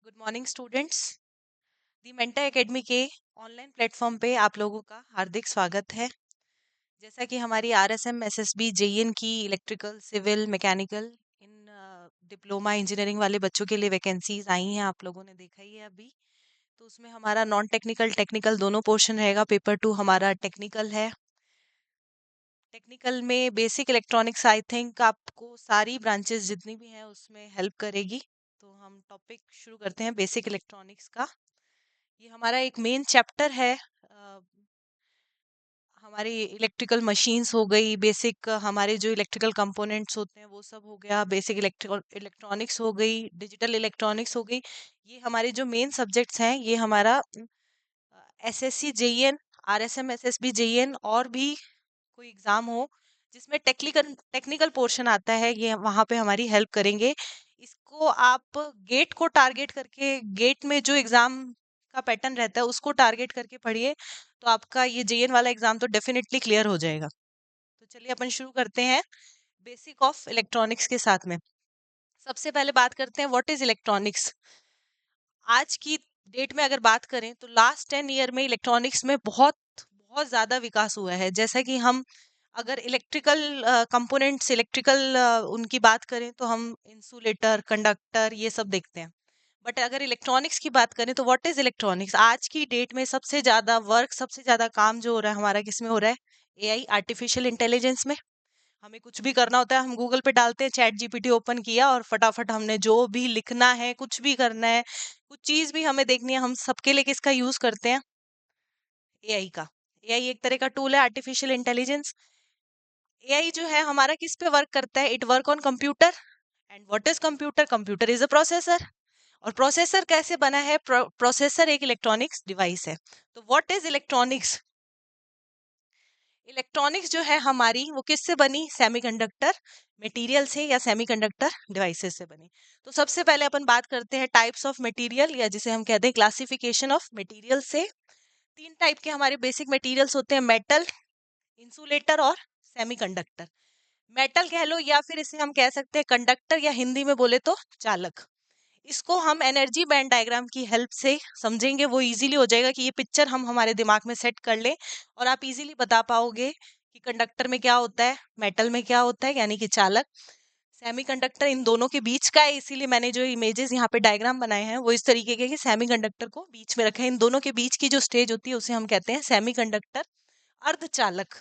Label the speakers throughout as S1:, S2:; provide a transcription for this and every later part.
S1: Good morning students. The Menta academy के online platform पे आप लोगों का हार्दिक स्वागत है। जैसा कि हमारी आरएसएम एसएसबी जेईएन की electrical civil mechanical in diploma engineering वाले बच्चों के लिए वैकेंसीज आई हैं, आप लोगों ने देखा ही है अभी। तो उसमें हमारा नॉन टेक्निकल टेक्निकल दोनों पोर्शन रहेगा। पेपर 2 हमारा टेक्निकल है। टेक्निकल में बेसिक इलेक्ट्रॉनिक्स आई थिंक आपको सारी ब्रांचेस जितनी भी हैं उसमें हेल्प करेगी। तो हम टॉपिक शुरू करते हैं बेसिक इलेक्ट्रॉनिक्स का। ये हमारा एक मेन चैप्टर है। हमारी इलेक्ट्रिकल मशीन्स हो गई, बेसिक हमारे जो इलेक्ट्रिकल कंपोनेंट्स होते हैं वो सब हो गया, बेसिक इलेक्ट्रिकल इलेक्ट्रॉनिक्स हो गई, डिजिटल इलेक्ट्रॉनिक्स हो गई। ये हमारे जो मेन सब्जेक्ट्स हैं। ये हमारा SSC JEN, RSM SSB JEN और भी कोई एग्जाम हो जिसमें टेक्निकल टेक्निकल पोर्शन आता है, ये वहां पे हमारी हेल्प करेंगे। इसको आप गेट को टारगेट करके, गेट में जो एग्जाम का पैटर्न रहता है उसको टारगेट करके पढ़िए, तो आपका ये जेएन वाला एग्जाम तो डेफिनेटली क्लियर हो जाएगा। तो चलिए अपन शुरू करते हैं बेसिक ऑफ इलेक्ट्रॉनिक्स के साथ में। सबसे पहले बात करते हैं व्हाट इज इलेक्ट्रॉनिक्स। आज की डेट में अगर बात करें तो लास्ट 10 ईयर में इलेक्ट्रॉनिक्स में बहुत बहुत ज्यादा विकास हुआ है। जैसा कि हम अगर इलेक्ट्रिकल कंपोनेंट्स, इलेक्ट्रिकल उनकी बात करें तो हम इंसुलेटर, कंडक्टर ये सब देखते हैं। बट अगर इलेक्ट्रॉनिक्स की बात करें तो व्हाट इज इलेक्ट्रॉनिक्स। आज की डेट में सबसे ज्यादा वर्क, सबसे ज्यादा काम जो हो रहा है हमारा किस में हो रहा है? एआई, आर्टिफिशियल इंटेलिजेंस में। हमें कुछ भी करना होता है, हम गूगल पे डालते हैं, चैट जीपीटी ओपन किया और फटाफट हमने जो भी लिखना है, कुछ भी करना है, कुछ चीज भी हमें देखनी है, हम सबके लिए किसका यूज करते हैं? एआई का। एआई एक तरह का टूल है, आर्टिफिशियल इंटेलिजेंस। एआई जो है हमारा किस पे वर्क करता है? It work on computer. And what is computer? Computer is a processor. और प्रोसेसर कैसे बना है? प्रोसेसर एक इलेक्ट्रॉनिक्स डिवाइस है। तो व्हाट इज इलेक्ट्रॉनिक्स? इलेक्ट्रॉनिक्स जो है हमारी वो किससे बनी? सेमीकंडक्टर मटेरियल से या सेमीकंडक्टर डिवाइसेस से बनी। तो सबसे पहले अपन बात करते हैं टाइप्स ऑफ मटेरियल, या जिसे हम कहते हैं क्लासिफिकेशन ऑफ मटेरियल से। तीन टाइप के हमारे बेसिक मटेरियल्स होते हैं: मेटल, इंसुलेटर और सेमीकंडक्टर। मेटल कह लो या फिर इसे हम कह सकते हैं कंडक्टर, या हिंदी में बोले तो चालक। इसको हम एनर्जी बैंड डायग्राम की हेल्प से समझेंगे, वो इजीली हो जाएगा कि ये पिक्चर हम हमारे दिमाग में सेट कर लें और आप इजीली बता पाओगे कि कंडक्टर में क्या होता है, मेटल में क्या होता है, यानी कि चालक। सेमीकंडक्टर इन दोनों के बीच का है, इसीलिए मैंने जो इमेजेस यहाँ पे डायग्राम बनाए हैं वो इस तरीके के कि सेमीकंडक्टर को बीच में रखा है। इन दोनों के बीच की जो स्टेज होती है उसे हम कहते हैं सेमीकंडक्टर, अर्धचालक।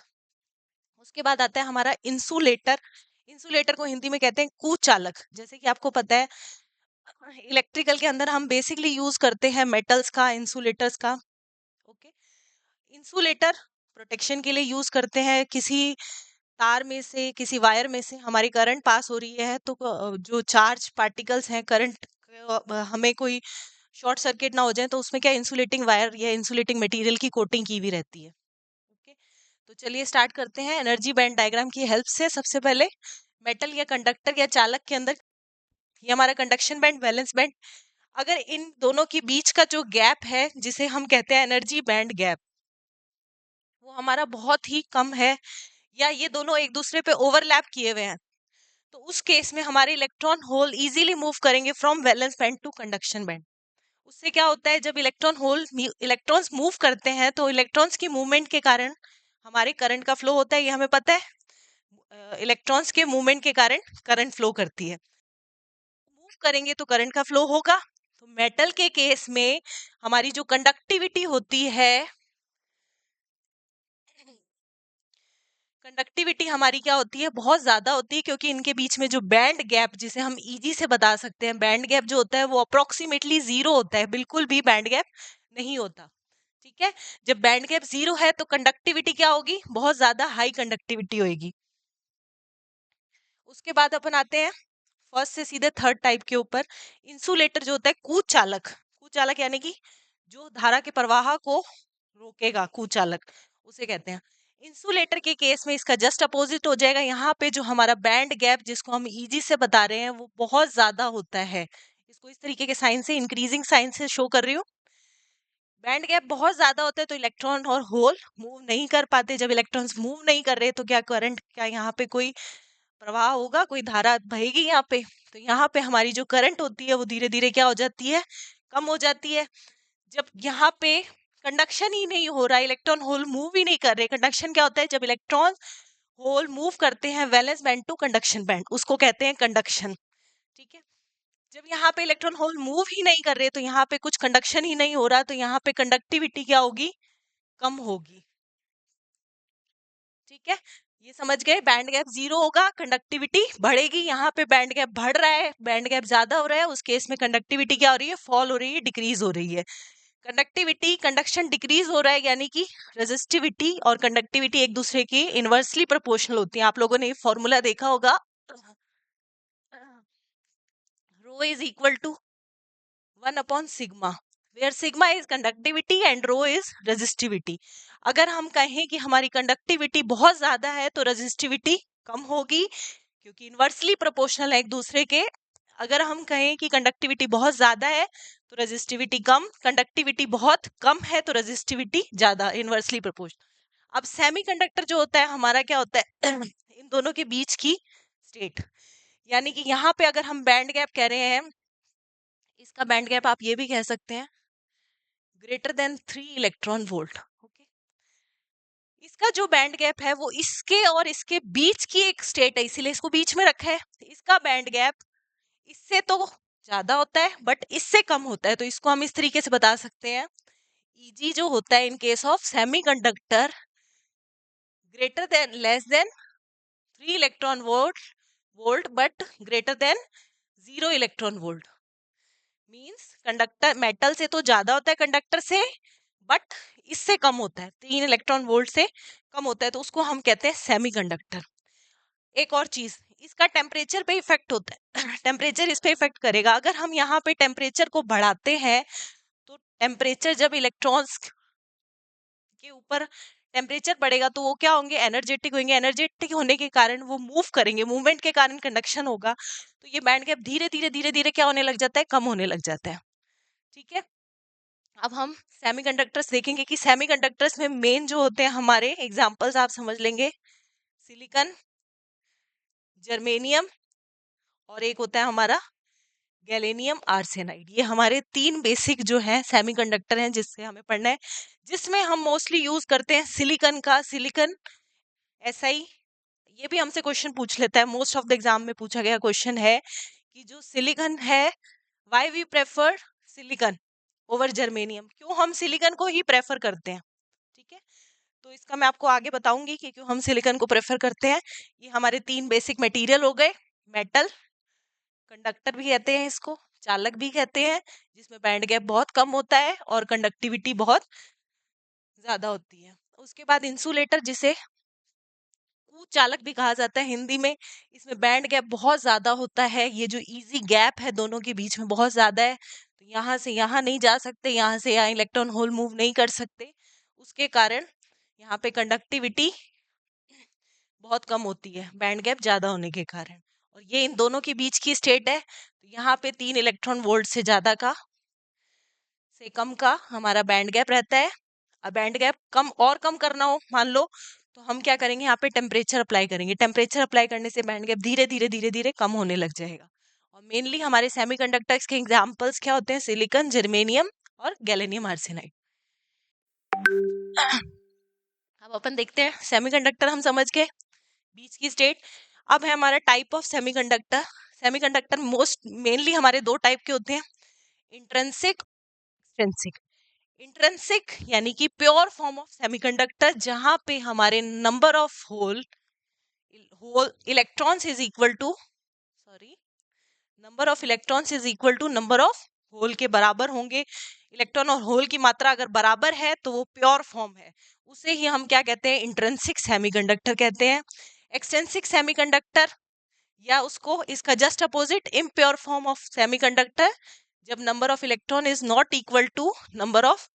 S1: उसके बाद आता है हमारा इंसुलेटर। इंसुलेटर को हिंदी में कहते हैं कुचालक। जैसे कि आपको पता है इलेक्ट्रिकल के अंदर हम बेसिकली यूज करते हैं मेटल्स का, इंसुलेटर्स का। ओके। इंसुलेटर प्रोटेक्शन के लिए यूज करते हैं। किसी तार में से, किसी वायर में से हमारी करंट पास हो रही है तो जो चार्ज पार्टिकल्स हैं, करंट, हमें कोई शॉर्ट सर्किट ना हो जाए तो उसमें क्या इंसुलेटिंग वायर या इंसुलेटिंग मटेरियल की कोटिंग की हुई रहती है। ओके। तो चलिए स्टार्ट करते हैं एनर्जी बैंड डायग्राम की हेल्प से। सबसे पहले मेटल या कंडक्टर या चालक के अंदर ये हमारा कंडक्शन बैंड, वैलेंस बैंड। अगर इन दोनों के बीच का जो गैप है जिसे हम कहते हैं एनर्जी बैंड गैप, वो हमारा बहुत ही कम है, या ये दोनों एक दूसरे पे ओवरलैप किए हुए हैं, तो उस केस में हमारे इलेक्ट्रॉन होल इजीली मूव करेंगे from valence band to conduction band. उससे क्या होता है, जब इलेक्ट्रॉन होल इलेक्ट्रॉन्स मूव करते हैं तो इलेक्ट्रॉन्स की मूवमेंट के कारण हमारे करंट का फ्लो होता है, ये हमें पता है। इलेक्ट्रॉन्स के मूवमेंट के कारण करंट फ्लो करती है। मूव करेंगे तो करंट का फ्लो होगा। तो मेटल के केस में हमारी जो कंडक्टिविटी होती है, कंडक्टिविटी हमारी क्या होती है? बहुत ज्यादा होती है, क्योंकि इनके बीच में जो बैंड गैप, जिसे हम इजी से बता सकते हैं, बैंड गैप जो होता है वो अप्रोक्सीमेटली जीरो होता है, बिल्कुल भी बैंड गैप नहीं होता। ठीक है। जब बैंड गैप जीरो है तो कंडक्टिविटी क्या होगी? बहुत ज्यादा हाई कंडक्टिविटी होगी। उसके बाद अपन आते हैं फर्स्ट से सीधे थर्ड टाइप के ऊपर। इंसुलेटर जो होता है कुचालक। कुचालक यानी कि जो धारा के प्रवाह को रोकेगा, कुचालक उसे कहते हैं। इंसुलेटर के केस में इसका जस्ट अपोजिट हो जाएगा। यहाँ पे जो हमारा बैंड गैप, जिसको हम इजी से बता रहे हैं, वो बहुत ज्यादा होता है। इसको इस तरीके के साइन से, इंक्रीजिंग साइन से शो कर रही हूँ। बैंड गैप बहुत ज्यादा होता है तो इलेक्ट्रॉन और होल मूव नहीं कर पाते। जब इलेक्ट्रॉन्स मूव नहीं कर रहे तो क्या करंट, क्या यहाँ पे कोई प्रवाह होगा, कोई धारा बहेगी यहाँ पे? तो यहाँ पे हमारी जो करंट होती है वो धीरे धीरे क्या हो जाती है, कम हो जाती है। जब यहाँ पे कंडक्शन ही नहीं हो रहा, इलेक्ट्रॉन होल मूव ही नहीं कर रहे, कंडक्शन क्या होता है, जब इलेक्ट्रॉन होल मूव करते हैं valence band to conduction band, उसको कहते हैं कंडक्शन। ठीक है, जब यहाँ पे इलेक्ट्रॉन होल मूव ही नहीं कर रहे तो यहाँ पे कुछ कंडक्शन ही नहीं हो रहा, तो यहाँ पे कंडक्टिविटी क्या होगी, कम होगी। ठीक है, ये समझ गए, बैंड गैप जीरो होगा, कंडक्टिविटी बढ़ेगी। यहाँ पे बैंड गैप बढ़ रहा है, बैंड गैप ज्यादा हो रहा है, उस केस में कंडक्टिविटी क्या हो रही है, फॉल हो रही है, डिक्रीज हो रही है। कंडक्टिविटी, कंडक्शन डिक्रीज हो रहा है, यानी कि रेजिस्टिविटी और कंडक्टिविटी एक दूसरे की इनवर्सली प्रोपोर्शनल होती है। आप लोगों ने फॉर्मूला देखा होगा, रो इज इक्वल टू 1/सिग्मा, where sigma is conductivity and rho is resistivity. अगर हम कहें कि हमारी कंडक्टिविटी बहुत ज्यादा है तो रेजिस्टिविटी कम होगी, क्योंकि इनवर्सली प्रोपोर्शनल है एक दूसरे के। अगर हम कहें कि कंडक्टिविटी बहुत ज्यादा है तो रेजिस्टिविटी कम, कंडक्टिविटी बहुत कम है तो रेजिस्टिविटी ज्यादा, इनवर्सली प्रोपोर्शनल। अब सेमीकंडक्टर जो होता है हमारा क्या होता है इन दोनों के बीच की स्टेट, यानी कि यहाँ पे अगर हम बैंड गैप कह रहे हैं, इसका बैंड गैप आप ये भी कह सकते हैं greater than 3 electron volt. Okay, इसका जो बैंड गैप है वो इसके और इसके बीच की एक स्टेट है, इसीलिए इसको बीच में रखा है। इसका बैंड गैप इससे तो ज्यादा होता है बट इससे कम होता है, तो इसको हम इस तरीके से बता सकते हैं, ईजी जो होता है इन case of semiconductor greater than less than 3 electron volt but greater than 0 electron volt. Means conductor metal से तो ज्यादा होता है कंडक्टर से, बट इससे कम होता है, 3 इलेक्ट्रॉन वोल्ट से कम होता है, तो उसको हम कहते हैं सेमीकंडक्टर। एक और चीज, इसका टेम्परेचर पे इफेक्ट होता है टेम्परेचर इस पे इफेक्ट करेगा। अगर हम यहाँ पे टेम्परेचर को बढ़ाते हैं तो टेम्परेचर जब इलेक्ट्रॉन्स के ऊपर टेम्परेचर बढ़ेगा तो वो क्या होंगे, एनर्जेटिक होंगे, एनर्जेटिक होने के कारण वो मूव करेंगे, मूवमेंट के कारण कंडक्शन होगा, तो ये बैंड गैप धीरे धीरे धीरे धीरे क्या होने लग जाता है, कम होने लग जाता है। ठीक है, अब हम सेमीकंडक्टर्स देखेंगे कि सेमीकंडक्टर्स में मेन जो होते हैं हमारे एग्जांपल्स आप समझ लेंगे, सिलिकॉन, जर्मेनियम और एक होता है हमारा गैलेनियम आर्सेनाइड। ये हमारे 3 बेसिक जो है सेमीकंडक्टर हैं जिससे हमें पढ़ना है, जिसमें हम मोस्टली यूज करते हैं सिलिकॉन का, सिलिकॉन SI। ये भी हमसे क्वेश्चन पूछ लेता है, मोस्ट ऑफ द एग्जाम में पूछा गया क्वेश्चन है कि जो सिलिकॉन है, why we prefer silicon over germanium, क्यों हम सिलिकॉन को ही प्रेफर करते हैं। ठीक है, तो इसका मैं आपको आगे बताऊंगी कि क्यों हम सिलिकॉन को प्रेफर करते हैं। ये हमारे 3 बेसिक मटेरियल हो गए, मेटल, कंडक्टर भी कहते हैं इसको, चालक भी कहते हैं, जिसमें बैंड गैप बहुत कम होता है और कंडक्टिविटी बहुत ज्यादा होती है। उसके बाद इंसुलेटर, जिसे चालक भी कहा जाता है हिंदी में, इसमें बैंड गैप बहुत ज्यादा होता है, ये जो इजी गैप है दोनों के बीच में बहुत ज्यादा है, तो यहाँ से यहाँ नहीं जा सकते, यहाँ से यहाँ इलेक्ट्रॉन होल मूव नहीं कर सकते, उसके कारण यहाँ पे कंडक्टिविटी बहुत कम होती है बैंड गैप ज्यादा होने के कारण। और ये इन दोनों के बीच की स्टेट है, तो यहाँ पे 3 इलेक्ट्रॉन वोल्ट से ज्यादा का, से कम का हमारा बैंड गैप रहता है। अब बैंड गैप कम और कम करना हो मान लो, तो हम क्या करेंगे, यहाँ पे टेम्परेचर अप्लाई करेंगे, टेम्परेचर अप्लाई करने से बैंड गैप धीरे धीरे धीरे धीरे कम होने लग जाएगा। और मेनली हमारे सेमीकंडक्टर्स के एग्जांपल्स क्या होते हैं, सिलिकॉन, जर्मेनियम और गैलेनियम आर्सेनाइड। अब अपन देखते हैं, सेमीकंडक्टर हम समझ गए, बीच की स्टेट। अब है हमारा type of semiconductor. Semiconductor most mainly हमारे 2 टाइप के होते हैं, इंट्रिंसिक, एक्सट्रिंसिक। इंट्रिंसिक यानी कि प्योर फॉर्म ऑफ सेमीकंडक्टर, जहां पे हमारे number of hole electrons is equal to, sorry, number of electrons is equal to number of hole के बराबर होंगे। इलेक्ट्रॉन और होल की मात्रा अगर बराबर है तो वो प्योर फॉर्म है, उसे ही हम क्या कहते हैं, इंट्रिंसिक सेमीकंडक्टर कहते हैं। एक्सट्रिंसिक सेमीकंडक्टर या उसको इसका just opposite, impure form of semiconductor, जब number of electron is not equal to number of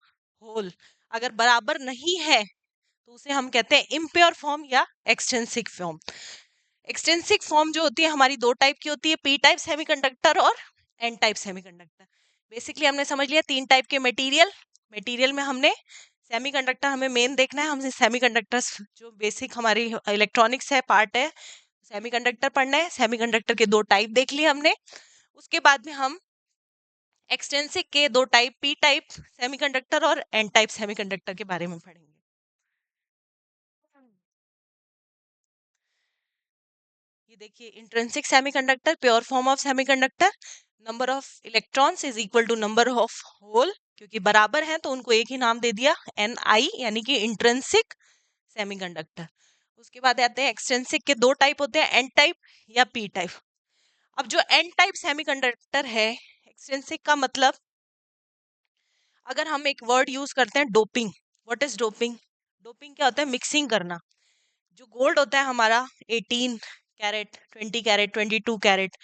S1: hole, अगर बराबर नहीं है तो उसे हम कहते हैं इम्प्योर फॉर्म या एक्सटेंसिक फॉर्म। एक्सटेंसिक फॉर्म जो होती है हमारी 2 टाइप की होती है, पी टाइप सेमीकंडक्टर और एन टाइप सेमीकंडक्टर। बेसिकली हमने समझ लिया 3 टाइप के मटेरियल, मटेरियल में हमने सेमीकंडक्टर हमें मेन देखना है, हमने सेमीकंडक्टर्स जो बेसिक हमारी इलेक्ट्रॉनिक्स है पार्ट है, सेमीकंडक्टर पढ़ना है, सेमीकंडक्टर के दो टाइप देख लिए हमने। उसके बाद में हम एक्सट्रिंसिक के दो टाइप, पी टाइप सेमीकंडक्टर और एन टाइप सेमीकंडक्टर के बारे में पढ़ेंगे। ये देखिए, intrinsic semiconductor, pure form of semiconductor, number of electrons is equal to number of hole, क्योंकि बराबर हैं तो उनको एक ही नाम दे दिया Ni, यानी कि इंट्रिंसिक सेमीकंडक्टर। उसके बाद आते हैं एक्सट्रिंसिक के दो टाइप होते हैं, एन टाइप या पी टाइप। अब जो एन टाइप सेमीकंडक्टर है, एक्सट्रिंसिक का मतलब, अगर हम एक वर्ड यूज करते हैं doping, what is doping? Doping क्या होता है? मिक्सिंग करना। जो गोल्ड होता है हमारा 18 कैरेट, 20 कैरेट, 22 कैरेट,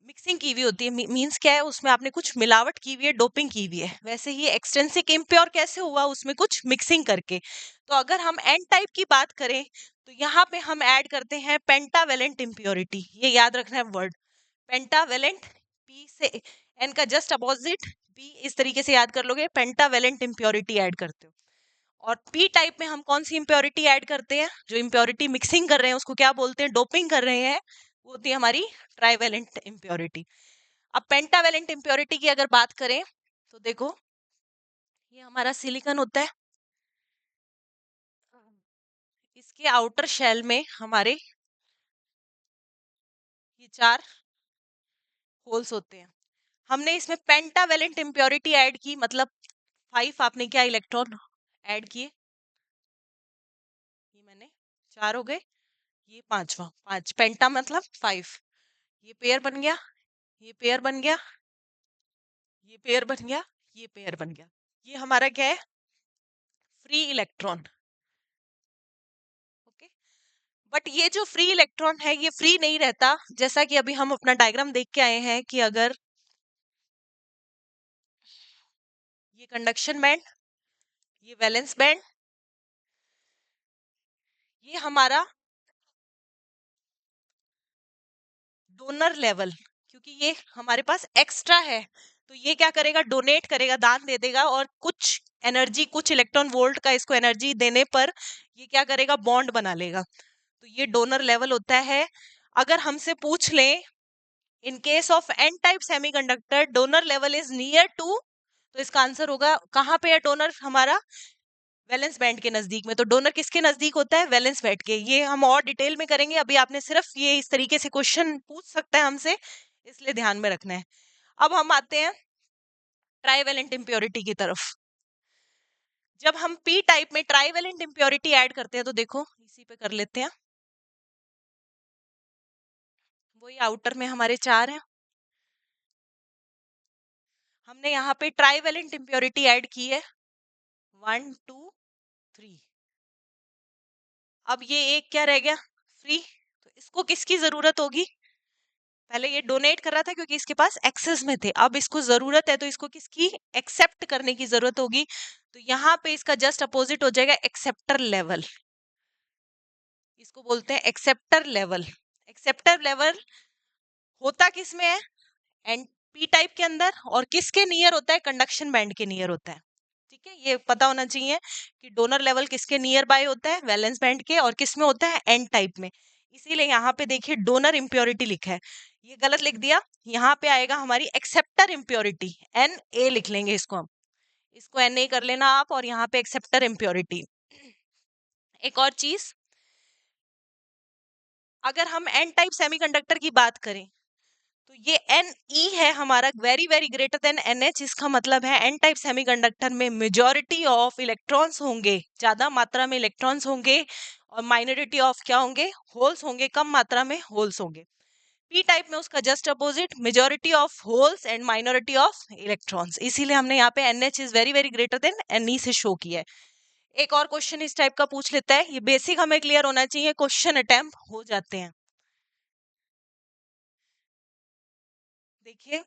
S1: मिक्सिंग की हुई होती है। मींस क्या है? उसमें आपने कुछ मिलावट की हुई है, डोपिंग की हुई है। वैसे ही एक्सटेंसिक इम्प्योर कैसे हुआ? उसमें कुछ मिक्सिंग करके। तो अगर हम एन टाइप की बात करें तो यहाँ पे हम ऐड करते हैं पेंटावेलेंट इम्प्योरिटी। ये याद रखना है वर्ड, पेंटावेलेंट। पी से एन का जस्ट अपोजिट पी, इस तरीके से याद कर लोगे, पेंटावेलेंट इम्प्योरिटी ऐड करते हो। और पी टाइप में हम कौन सी इम्प्योरिटी ऐड करते हैं? जो इम्प्योरिटी मिक्सिंग कर रहे हैं उसको क्या बोलते हैं? डोपिंग कर रहे हैं, वो होती है हमारी ट्राइवेलेंट इम्प्योरिटी। अब पेंटावेलेंट इम्प्योरिटी की अगर बात करें तो देखो, ये हमारा सिलिकॉन होता है, इसके आउटर शेल में हमारे ये चार होल्स होते हैं। हमने इसमें पेंटावेलेंट इम्प्योरिटी ऐड की, मतलब 5 आपने क्या इलेक्ट्रॉन ऐड किए, ये मैंने 4 हो गए, ये पांचवा, 5 पेंटा मतलब 5, ये पेयर बन गया, ये पेयर बन गया, ये पेयर बन गया, ये पेयर बन गया। ये हमारा क्या है? Free electron. ओके। बट ये जो फ्री इलेक्ट्रॉन है ये फ्री नहीं रहता, जैसा कि अभी हम अपना डायग्राम देख के आए हैं कि अगर ये कंडक्शन बैंड, ये वैलेंस बैंड, ये हमारा डोनर लेवल, क्योंकि ये हमारे पास एक्स्ट्रा है तो ये क्या करेगा? डोनेट करेगा, दान दे देगा, और कुछ एनर्जी, कुछ इलेक्ट्रॉन वोल्ट का इसको एनर्जी देने पर ये क्या करेगा? बॉन्ड बना लेगा। तो ये डोनर लेवल होता है। अगर हमसे पूछ लें in case of N type semiconductor donor level is near to, तो इसका आंसर होगा कहाँ पे है डोनर? हमारा वैलेंस बैंड के नजदीक में। तो डोनर किसके नजदीक होता है? वैलेंस बैंड के। ये हम और डिटेल में करेंगे, अभी आपने सिर्फ ये इस तरीके से क्वेश्चन पूछ सकता है हमसे, इसलिए ध्यान में रखना है। अब हम आते हैं ट्राइवेलेंट इम्प्योरिटी की तरफ। जब हम पी टाइप में ट्राइवेलेंट इम्प्योरिटी ऐड करते हैं तो देखो, इसी पे कर लेते हैं। वही आउटर में हमारे 4 हैं, हमने यहाँ पे ट्राइवेलेंट इम्प्योरिटी ऐड की है 1 2 3। अब ये एक क्या रह गया? फ्री। तो इसको किसकी जरूरत होगी? पहले ये डोनेट कर रहा था क्योंकि इसके पास एक्सेस में थे, अब इसको जरूरत है तो इसको किसकी? एक्सेप्ट करने की जरूरत होगी। तो यहाँ पे इसका जस्ट अपोजिट हो जाएगा एक्सेप्टर लेवल। इसको बोलते हैं एक्सेप्टर लेवल। एक्सेप्टर लेवल होता किस में है? एंड पी टाइप के अंदर, और किसके नियर होता है? कंडक्शन बैंड के नियर होता है। ठीक है, ये पता होना चाहिए कि डोनर लेवल किसके नियर बाय होता है? वैलेंस बैंड के। और किस में होता है? एन टाइप में। इसीलिए यहाँ पे देखिए डोनर इम्प्योरिटी लिखा है, ये गलत लिख दिया। यहाँ पे आएगा हमारी एक्सेप्टर इम्प्योरिटी, एन ए लिख लेंगे इसको हम, इसको एन ए कर लेना आप, और यहाँ पे एक्सेप्टर इम्प्योरिटी। एक और चीज, अगर हम एन टाइप सेमीकंडक्टर की बात करें तो ये एन ई है हमारा, very very greater than N H. इसका मतलब है एन टाइप सेमीकंडक्टर में मेजॉरिटी ऑफ इलेक्ट्रॉन्स होंगे, ज्यादा मात्रा में इलेक्ट्रॉन्स होंगे, और माइनॉरिटी ऑफ क्या होंगे? होल्स होंगे, कम मात्रा में होल्स होंगे। पी टाइप में उसका just opposite, majority of holes and minority of electrons. इसीलिए हमने यहाँ पे N H is very very greater than N E से शो किया है। एक और क्वेश्चन इस टाइप का पूछ लेता है, ये बेसिक हमें क्लियर होना चाहिए, क्वेश्चन अटेम्प्ट हो जाते हैं। देखिए,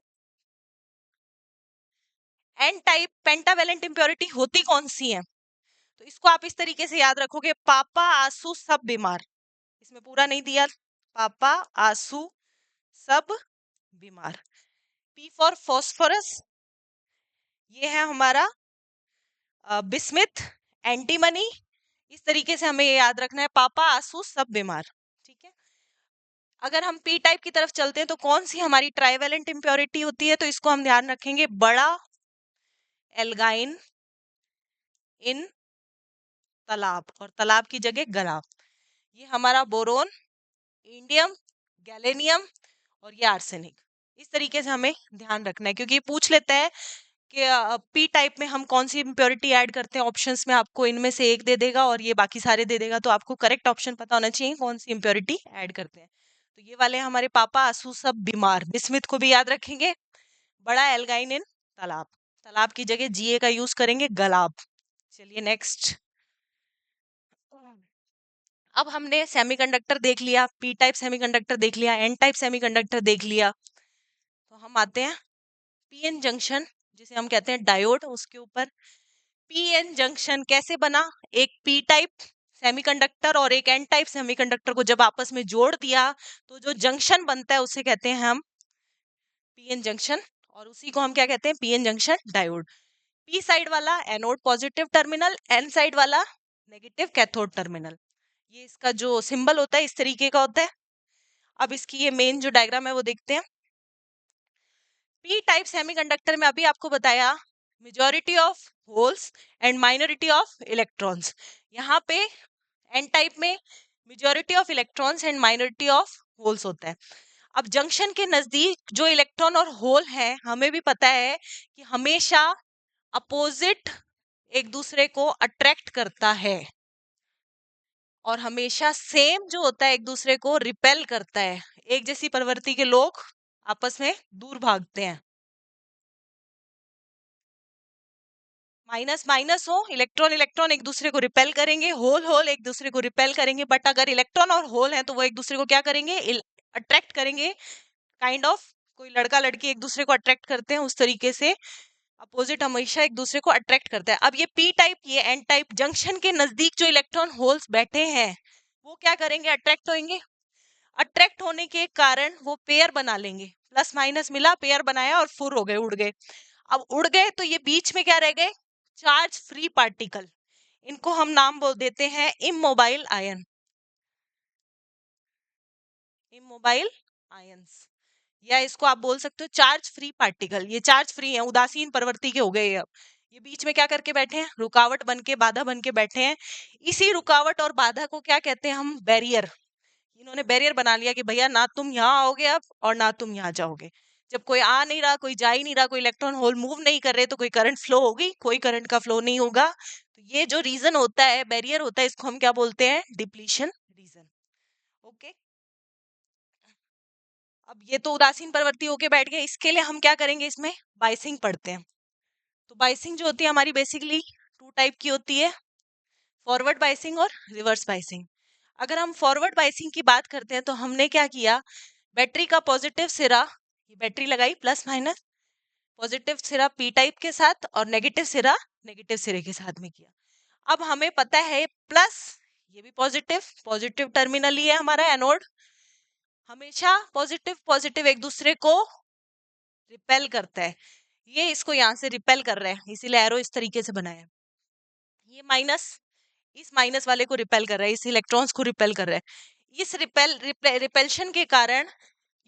S1: एन टाइप पेंटावेलेंट इंप्योरिटी होती कौन सी है? तो इसको आप इस तरीके से याद रखोगे, पापा आंसू सब बीमार। इसमें पूरा नहीं दिया, पापा आंसू सब बीमार। पी फॉर फॉस्फोरस, ये है हमारा बिस्मिथ, एंटीमनी। इस तरीके से हमें ये याद रखना है, पापा आंसू सब बीमार। ठीक है, अगर हम पी टाइप की तरफ चलते हैं तो कौन सी हमारी ट्राइवेलेंट इम्प्योरिटी होती है, तो इसको हम ध्यान रखेंगे, बड़ा एल्गाइन इन तालाब, और तालाब की जगह गलाब। ये हमारा बोरोन, इंडियम, गैलेनियम और ये आर्सेनिक। इस तरीके से हमें ध्यान रखना है, क्योंकि ये पूछ लेता है कि पी टाइप में हम कौन सी इम्प्योरिटी ऐड करते हैं। ऑप्शंस में आपको इनमें से एक दे देगा और ये बाकी सारे दे देगा, तो आपको करेक्ट ऑप्शन पता होना चाहिए कौन सी इम्प्योरिटी ऐड करते हैं। तो ये वाले हमारे पापा आंसू सब बीमार, बिस्मिथ को भी याद रखेंगे, बड़ा एल्गाइन इन तालाब, तालाब की जगह जीए का यूज करेंगे, गलाब। चलिए नेक्स्ट। अब हमने सेमीकंडक्टर देख लिया, पी टाइप सेमीकंडक्टर देख लिया, एन टाइप सेमीकंडक्टर देख लिया। तो हम आते हैं पीएन जंक्शन, जिसे हम कहते हैं डायोड, उसके ऊपर। पीएन जंक्शन कैसे बना? एक पी टाइप सेमीकंडक्टर और एक एन टाइप सेमीकंडक्टर को जब आपस में जोड़ दिया तो जो जंक्शन बनता है उसे कहते हैं हम पीएन जंक्शन, और उसी को हम क्या कहते हैं? PN junction diode. P side वाला anode positive terminal, N side वाला नेगेटिव कैथोड टर्मिनल। ये इसका जो सिंबल होता है इस तरीके का होता है। अब इसकी ये मेन जो डायग्राम है वो देखते हैं। पी टाइप सेमीकंडक्टर में अभी आपको बताया majority of holes and minority of electrons. यहाँ पे एन टाइप में majority of electrons and minority of holes होता है। अब जंक्शन के नजदीक जो इलेक्ट्रॉन और होल है, हमें भी पता है कि हमेशा अपोजिट एक दूसरे को अट्रैक्ट करता है, और हमेशा सेम जो होता है एक दूसरे को रिपेल करता है। एक जैसी प्रवृत्ति के लोग आपस में दूर भागते हैं। माइनस माइनस हो, इलेक्ट्रॉन इलेक्ट्रॉन एक दूसरे को रिपेल करेंगे, होल होल एक दूसरे को रिपेल करेंगे, बट अगर इलेक्ट्रॉन और होल है तो वो एक दूसरे को क्या करेंगे? अट्रैक्ट करेंगे। काइंड ऑफ कोई लड़का लड़की एक दूसरे को अट्रैक्ट करते हैं, उस तरीके से अपोजिट हमेशा एक दूसरे को अट्रैक्ट करता है। अब ये पी टाइप, ये एन टाइप, जंक्शन के नजदीक जो इलेक्ट्रॉन होल्स बैठे हैं वो क्या करेंगे? अट्रैक्ट होंगे। अट्रैक्ट होने के कारण वो पेयर बना लेंगे, प्लस माइनस मिला, पेयर बनाया और फुर हो गए, उड़ गए। अब उड़ गए तो ये बीच में क्या रह गए? Charge free particle. इनको हम नाम बोल देते हैं इमोबाइल आयन, इमोबाइल आयंस, या इसको आप बोल सकते हो चार्ज फ्री पार्टिकल। ये चार्ज फ्री है, उदासीन प्रवृत्ति के हो गए। अब ये बीच में क्या करके बैठे हैं? रुकावट बन के, बाधा बन के बैठे हैं। इसी रुकावट और बाधा को क्या कहते हैं हम? बैरियर। इन्होंने बैरियर बना लिया कि भैया ना तुम यहाँ आओगे अब और ना तुम यहाँ जाओगे। जब कोई आ नहीं रहा, कोई जा ही नहीं रहा, कोई इलेक्ट्रॉन होल मूव नहीं कर रहे, तो कोई करंट फ्लो होगी? कोई करंट का फ्लो नहीं होगा। तो ये जो रीजन होता है, बैरियर होता है, इसको हम क्या बोलते हैं? Depletion region. ओके। अब ये तो उदासीन प्रवृत्ति होके बैठ गए, इसके लिए हम क्या करेंगे? इसमें बाइसिंग पढ़ते हैं। तो बाइसिंग जो होती है हमारी बेसिकली टू टाइप की होती है, फॉरवर्ड बाइसिंग और रिवर्स बाइसिंग। अगर हम फॉरवर्ड बाइसिंग की बात करते हैं तो हमने क्या किया? बैटरी का पॉजिटिव सिरा, ये बैटरी लगाई प्लस माइनस, पॉजिटिव सिरा पी टाइप के साथ और नेगेटिव सिरा नेगेटिव सिरे के साथ में किया। अब हमें पता है प्लस, ये भी पॉजिटिव, पॉजिटिव टर्मिनल ही है हमारा एनोड। हमेशा पॉजिटिव पॉजिटिव एक दूसरे को रिपेल करता है। ये इसको यहाँ से रिपेल कर रहा है, इसीलिए एरो इस तरीके से बनाया है। ये माइनस इस माइनस वाले को रिपेल कर रहा है, इस इलेक्ट्रॉन्स को रिपेल कर रहा है। इस रिपेल्शन के कारण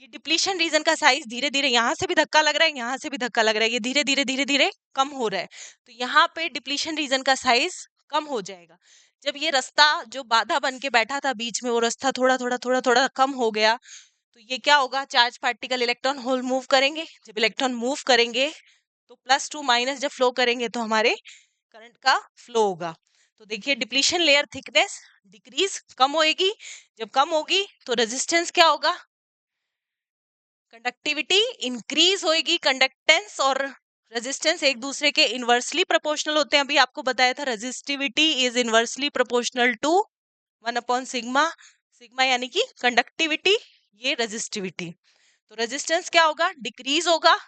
S1: ये डिप्लीशन रीजन का साइज धीरे धीरे, यहाँ से भी धक्का लग रहा है, यहाँ से भी धक्का लग रहा है, ये धीरे धीरे कम हो रहा है। तो यहाँ पे डिप्लीशन रीजन का साइज कम हो जाएगा। जब ये रास्ता जो बाधा बन के बैठा था बीच में, वो रास्ता थोड़ा थोड़ा थोड़ा थोड़ा कम हो गया, तो ये क्या होगा? Charge particle electron hole move करेंगे। जब इलेक्ट्रॉन मूव करेंगे तो प्लस टू माइनस जब फ्लो करेंगे तो हमारे करंट का फ्लो होगा। तो देखिए डिप्लीशन लेयर थिकनेस डिक्रीज, कम होएगी। जब कम होगी तो रेजिस्टेंस क्या होगा? कंडक्टिविटी इंक्रीज होएगी। कंडक्टेंस और रेजिस्टेंस एक दूसरे के इनवर्सली प्रोपोर्शनल होते हैं। अभी आपको बताया था resistivity is inversely proportional to 1/सिग्मा। सिग्मा यानी कि कंडक्टिविटी, ये रेजिस्टिविटी। तो रेजिस्टेंस क्या होगा? डिक्रीज होगा।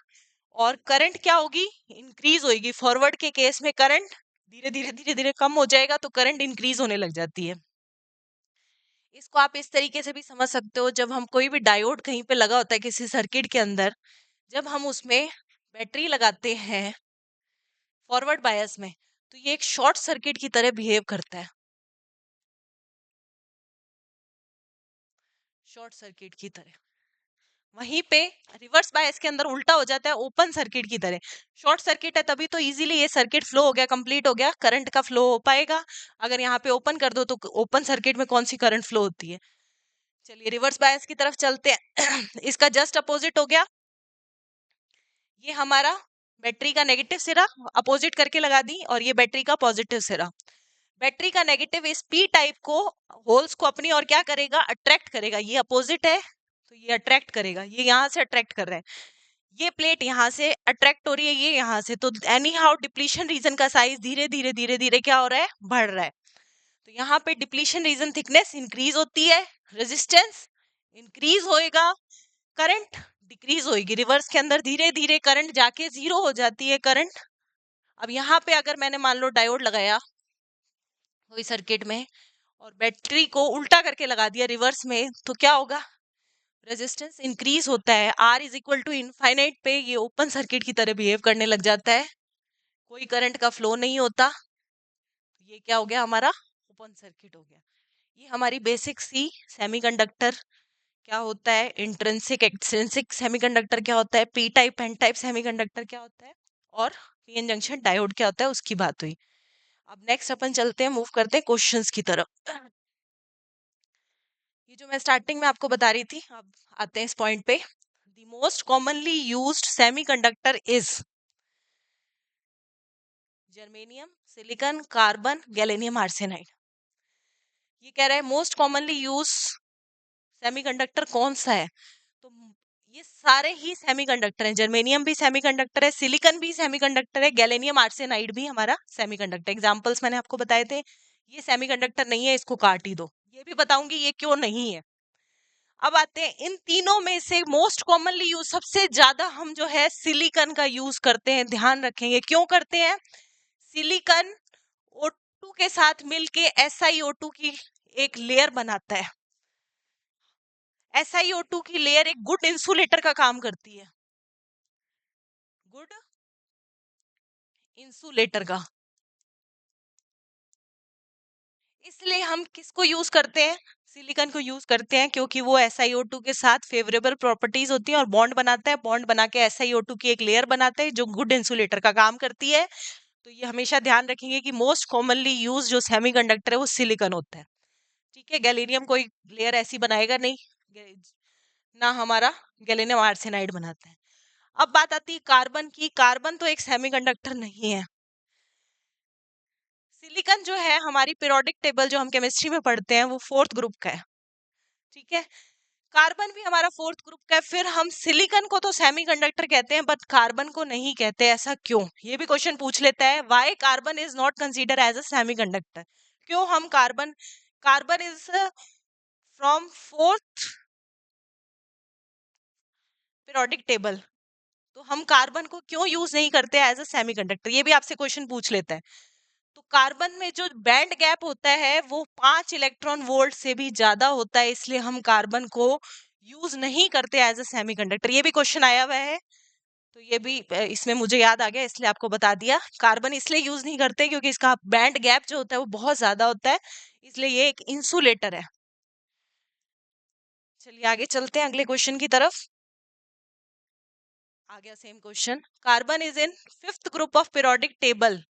S1: और करंट क्या होगी? इंक्रीज होगी। फॉरवर्ड के केस में करंट धीरे धीरे कम हो जाएगा, तो करंट इंक्रीज होने लग जाती है। इसको आप इस तरीके से भी समझ सकते हो, जब हम कोई भी डायोड कहीं पे लगा होता है किसी सर्किट के अंदर, जब हम उसमें बैटरी लगाते हैं फॉरवर्ड बायस में, तो ये एक शॉर्ट सर्किट की तरह बिहेव करता है। शॉर्ट सर्किट की तरह। वहीं पे रिवर्स बायस के अंदर उल्टा हो जाता है, ओपन सर्किट की तरह। शॉर्ट सर्किट है तभी तो इजीली ये सर्किट फ्लो हो गया, कंप्लीट हो गया, करंट का फ्लो हो पाएगा। अगर यहाँ पे ओपन कर दो तो ओपन सर्किट में कौन सी करंट फ्लो होती है। चलिए रिवर्स बायस की तरफ चलते हैं। इसका जस्ट अपोजिट हो गया, ये हमारा बैटरी का नेगेटिव सिरा अपोजिट करके लगा दी, और ये बैटरी का पॉजिटिव सिरा। बैटरी का नेगेटिव इस पी टाइप को, होल्स को अपनी और क्या करेगा, अट्रैक्ट करेगा। ये अपोजिट है तो ये अट्रैक्ट करेगा, ये यहाँ से अट्रैक्ट कर रहा है, ये प्लेट यहाँ से अट्रैक्ट हो रही है, ये यहाँ से। तो एनी हाउ डिप्लीशन रीजन का साइज धीरे धीरे धीरे धीरे क्या हो रहा है, बढ़ रहा है। तो यहाँ पे डिप्लीशन रीजन थिकनेस इंक्रीज होती है, रेजिस्टेंस इंक्रीज होएगा, करंट डिक्रीज होएगी। रिवर्स के अंदर धीरे धीरे करंट जाके जीरो हो जाती है करंट। अब यहाँ पे अगर मैंने मान लो डायोड लगाया कोई सर्किट में और बैटरी को उल्टा करके लगा दिया रिवर्स में, तो क्या होगा, रेजिस्टेंस इंक्रीज होता है। R is equal to infinite पे ये ओपन सर्किट की तरह बिहेव करने लग जाता है, कोई करंट का फ्लो नहीं होता। ये क्या हो गया, हमारा ओपन सर्किट हो गया। ये हमारी बेसिक सी सेमीकंडक्टर क्या होता है, इंट्रिंसिक एक्सट्रिंसिक सेमीकंडक्टर क्या होता है, P type N type semiconductor क्या होता है, और पीएन जंक्शन डायोड क्या होता है, उसकी बात हुई। अब नेक्स्ट अपन चलते हैं, मूव करते हैं क्वेश्चंस की तरफ। ये जो मैं स्टार्टिंग में आपको बता रही थी, अब आते हैं इस पॉइंट पे। The most commonly used semiconductor is germanium, silicon, carbon, gallium arsenide. ये कह रहा है मोस्ट कॉमनली यूज सेमीकंडक्टर कौन सा है, तो ये सारे ही सेमीकंडक्टर हैं। जर्मेनियम भी सेमीकंडक्टर है, सिलिकॉन भी सेमीकंडक्टर है, गैलेनियम आर्सेनाइड भी हमारा सेमीकंडक्टर। एग्जांपल्स मैंने आपको बताए थे। ये सेमीकंडक्टर नहीं है, इसको काट ही दो। ये भी बताऊंगी ये क्यों नहीं है। अब आते हैं इन तीनों में से मोस्ट कॉमनली यूज, सबसे ज्यादा हम जो है सिलिकॉन का यूज करते हैं। ध्यान रखेंगे क्यों करते हैं। सिलिकॉन O2 के साथ मिलके SiO2 की एक लेयर बनाता है। SiO2 की लेयर एक गुड इंसुलेटर का काम करती है, गुड इंसुलेटर का। इसलिए हम किसको यूज करते हैं, सिलिकॉन को यूज करते हैं, क्योंकि वो SiO2 के साथ फेवरेबल प्रॉपर्टीज होती हैं और बॉन्ड बनाता है। बॉन्ड बना के SiO2 की एक लेयर बनाता है जो गुड इंसुलेटर का काम करती है। तो ये हमेशा ध्यान रखेंगे कि मोस्ट कॉमनली यूज जो सेमीकंडक्टर है वो सिलिकॉन होता है। ठीक है, गैलीनियम कोई लेयर ऐसी बनाएगा नहीं, ना हमारा गैलेनियम आर्सेनाइड बनाता है। अब बात आती है कार्बन की। कार्बन तो एक सेमीकंडक्टर नहीं है। सिलिकॉन जो है हमारी पीरियोडिक टेबल जो हम केमिस्ट्री में पढ़ते हैं वो फोर्थ ग्रुप का है। ठीक है, कार्बन भी हमारा फोर्थ ग्रुप का है। फिर हम सिलिकॉन को तो सेमीकंडक्टर कहते हैं बट कार्बन को नहीं कहते, ऐसा क्यों, ये भी क्वेश्चन पूछ लेता है। Why carbon is not consider as a semiconductor, क्यों हम carbon, carbon is from fourth periodic table, तो हम कार्बन को क्यों यूज नहीं करते एज अ सेमीकंडक्टर, ये भी आपसे क्वेश्चन पूछ लेता है। तो कार्बन में जो बैंड गैप होता है वो 5 इलेक्ट्रॉन वोल्ट से भी ज्यादा होता है, इसलिए हम कार्बन को यूज नहीं करते एज अ सेमीकंडक्टर। ये भी क्वेश्चन आया हुआ है, तो ये भी इसमें मुझे याद आ गया इसलिए आपको बता दिया। कार्बन इसलिए यूज नहीं करते क्योंकि इसका बैंड गैप जो होता है वो बहुत ज्यादा होता है, इसलिए ये एक इंसुलेटर है। चलिए आगे चलते हैं अगले क्वेश्चन की तरफ। आ गया same question. Carbon is in fifth group of periodic table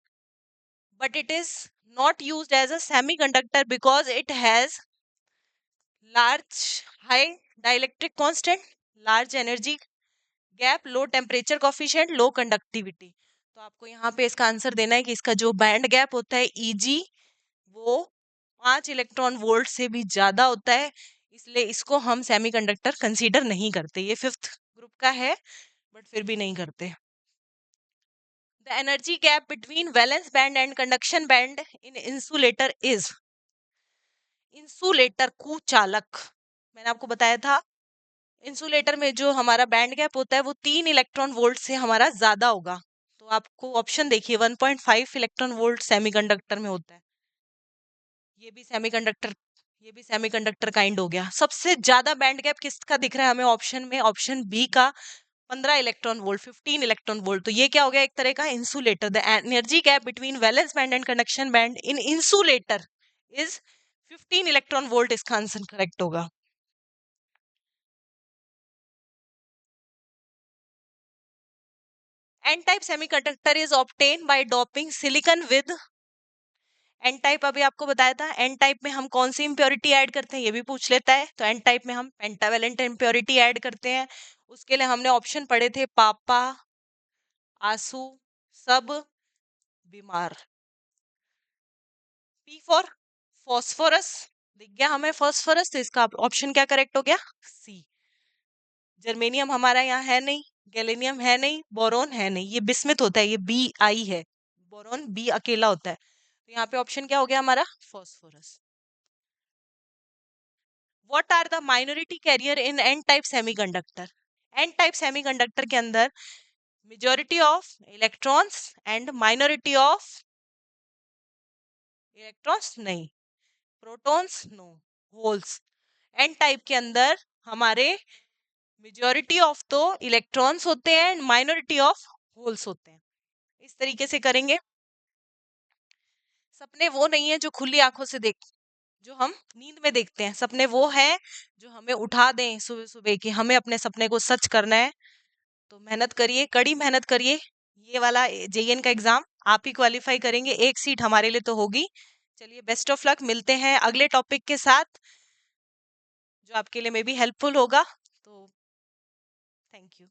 S1: but it is not used as a semiconductor because it has large high dielectric constant, large energy gap, low temperature coefficient, low conductivity। तो आपको यहाँ पे इसका answer देना है कि इसका जो बैंड गैप होता है Eg वो 5 इलेक्ट्रॉन वोल्ट से भी ज्यादा होता है, इसलिए इसको हम सेमीकंडक्टर कंसीडर नहीं करते। ये फिफ्थ ग्रुप का है बट फिर भी नहीं करते। The energy gap between valence band and conduction band in insulator is, insulator कुचालक, मैंने आपको बताया था इंसुलेटर में जो हमारा बैंड गैप होता है वो 3 इलेक्ट्रॉन वोल्ट से हमारा ज्यादा होगा। तो आपको ऑप्शन देखिए 1.5 इलेक्ट्रॉन वोल्ट सेमीकंडक्टर में होता है। ये भी सेमीकंडक्टर, ये भी सेमीकंडक्टर काइंड हो गया। सबसे ज्यादा बैंड गैप किसका दिख रहा है हमें ऑप्शन में, ऑप्शन बी का 15 इलेक्ट्रॉन वोल्ट, 15 इलेक्ट्रॉन वोल्ट। तो ये क्या हो गया, एक तरह का insulator. The energy gap between valence band and conduction band in insulator is 15 electron volt, इसका आंसर करेक्ट होगा। N type semiconductor is obtain by doping silicon with, N type अभी आपको बताया था, एन टाइप में हम कौन सी इम्प्योरिटी ऐड करते हैं ये भी पूछ लेता है। तो एन टाइप में हम पेंटावेलेंट इम्प्योरिटी ऐड करते हैं। उसके लिए हमने ऑप्शन पढ़े थे, पापा, आंसू, सब, बीमार। पी फॉर फॉस्फोरस, दिख गया हमें फॉस्फोरस, तो इसका ऑप्शन क्या करेक्ट हो गया, सी। जर्मेनियम हमारा यहाँ है नहीं, गैलेनियम है नहीं, बोरोन है नहीं, ये बिस्मिथ होता है, ये बी आई है, बोरोन बी अकेला होता है। तो यहाँ पे ऑप्शन क्या हो गया हमारा, phosphorus. What are the minority carrier in N type semiconductor, N type semiconductor के अंदर majority of electrons and minority of electrons नहीं, protons no, holes. N type के अंदर हमारे मेजॉरिटी ऑफ तो इलेक्ट्रॉन्स होते हैं एंड माइनॉरिटी ऑफ होल्स होते हैं। इस तरीके से करेंगे। सपने वो नहीं है जो खुली आंखों से देख, जो हम नींद में देखते हैं, सपने वो है जो हमें उठा दें सुबह सुबह कि हमें अपने सपने को सच करना है। तो मेहनत करिए, कड़ी मेहनत करिए, ये वाला जेईएन का एग्जाम आप ही क्वालिफाई करेंगे, एक सीट हमारे लिए तो होगी। चलिए बेस्ट ऑफ लक, मिलते हैं अगले टॉपिक के साथ जो आपके लिए मे बी हेल्पफुल होगा। तो थैंक यू।